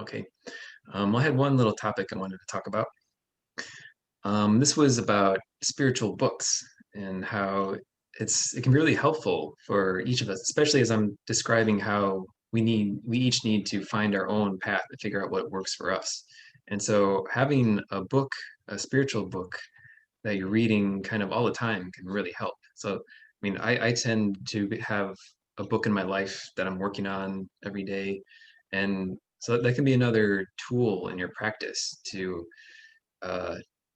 Okay. I had one little topic I wanted to talk about. This was about spiritual books and how it can be really helpful for each of us, especially as I'm describing how we each need to find our own path and figure out what works for us. And so having a book, a spiritual book that you're reading kind of all the time can really help. So, I tend to have a book in my life that I'm working on every day. And so that can be another tool in your practice uh,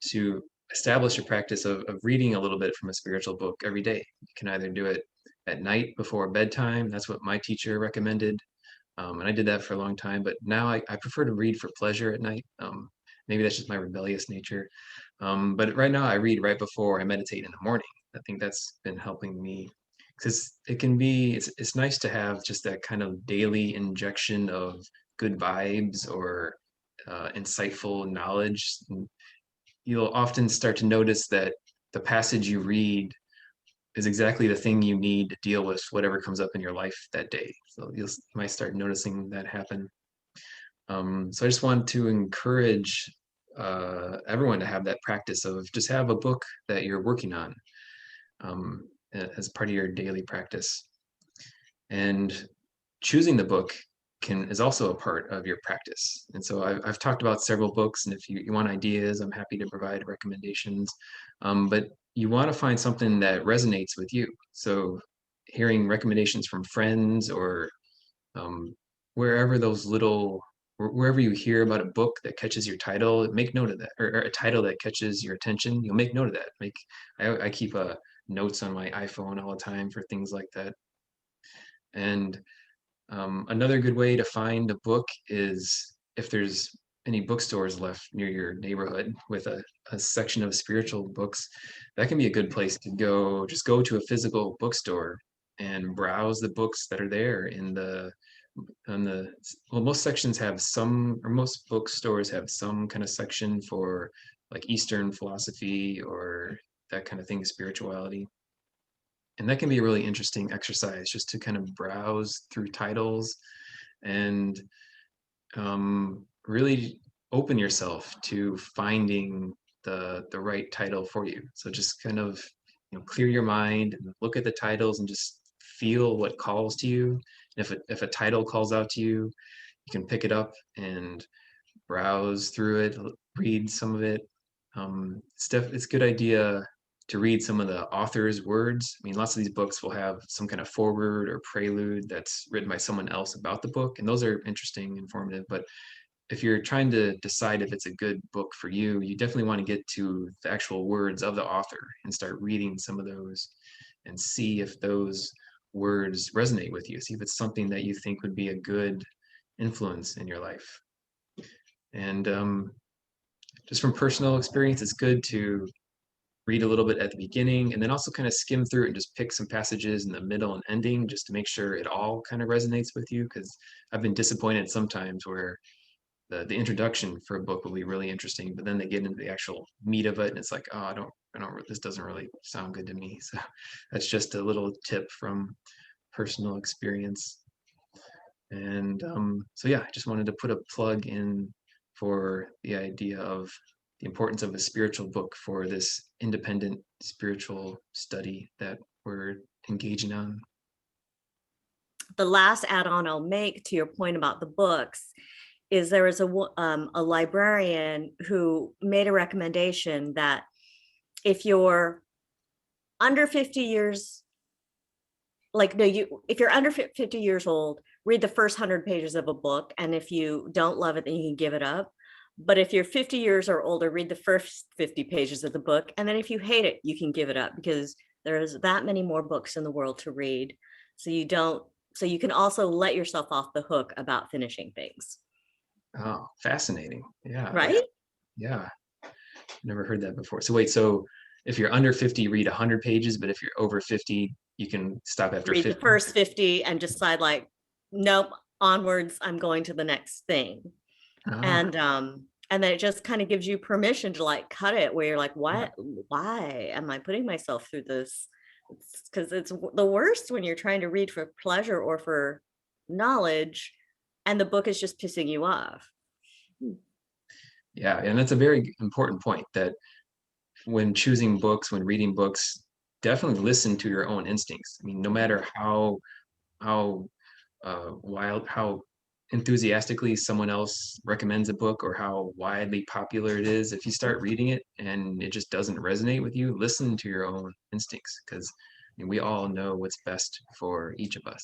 to establish a practice of reading a little bit from a spiritual book every day. You can either do it at night before bedtime. That's what my teacher recommended. And I did that for a long time, but now I prefer to read for pleasure at night. Maybe that's just my rebellious nature. But right now I read right before I meditate in the morning. I think that's been helping me because it's nice to have just that kind of daily injection of good vibes or insightful knowledge. And you'll often start to notice that the passage you read is exactly the thing you need to deal with whatever comes up in your life that day. So you might start noticing that happen. So I just want to encourage everyone to have that practice of just have a book that you're working on as part of your daily practice. And choosing the book is also a part of your practice. And so I've talked about several books, and if you want ideas, I'm happy to provide recommendations. But you want to find something that resonates with you. So hearing recommendations from friends or um, wherever wherever you hear about a book that catches your title, make note of that, or a title that catches your attention, you'll make note of that. I keep notes on my iPhone all the time for things like that. And another good way to find a book is if there's any bookstores left near your neighborhood with a section of spiritual books, that can be a good place to go. Just go to a physical bookstore and browse the books that are there well, most sections have or most bookstores have some kind of section for like Eastern philosophy or that kind of thing, spirituality. And that can be a really interesting exercise just to kind of browse through titles and really open yourself to finding the right title for you. So just kind of clear your mind and look at the titles and just feel what calls to you. And if a title calls out to you, you can pick it up and browse through it, read some of it. It's a good idea to read some of the author's words. I mean, lots of these books will have some kind of foreword or prelude that's written by someone else about the book, and those are interesting, informative. But if you're trying to decide if it's a good book for you, you definitely want to get to the actual words of the author and start reading some of those and see if those words resonate with you. See if it's something that you think would be a good influence in your life. And just from personal experience, it's good to read a little bit at the beginning and then also kind of skim through it and just pick some passages in the middle and ending just to make sure it all kind of resonates with you. Because I've been disappointed sometimes where the introduction for a book will be really interesting, but then they get into the actual meat of it and it's like, oh, this doesn't really sound good to me. So that's just a little tip from personal experience. And so yeah, I just wanted to put a plug in for the idea of the importance of a spiritual book for this independent spiritual study that we're engaging on. The last add-on I'll make to your point about the books is there was a librarian who made a recommendation that if you're under 50 years, if you're under 50 years old, read the first 100 pages of a book. And if you don't love it, then you can give it up. But if you're 50 years or older, read the first 50 pages of the book. And then if you hate it, you can give it up because there's that many more books in the world to read. So you can also let yourself off the hook about finishing things. Oh, fascinating. Yeah. Right? Yeah. Never heard that before. So wait, so if you're under 50, read 100 pages, but if you're over 50, you can stop after Read 50. the first 50 and decide nope, onwards, I'm going to the next thing. Ah, And then it just kind of gives you permission to cut it where you're like, why am I putting myself through this? Because it's the worst when you're trying to read for pleasure or for knowledge and the book is just pissing you off. Yeah, and that's a very important point that when choosing books, when reading books, definitely listen to your own instincts. I mean, no matter how how enthusiastically someone else recommends a book or how widely popular it is, if you start reading it and it just doesn't resonate with you, listen to your own instincts because we all know what's best for each of us.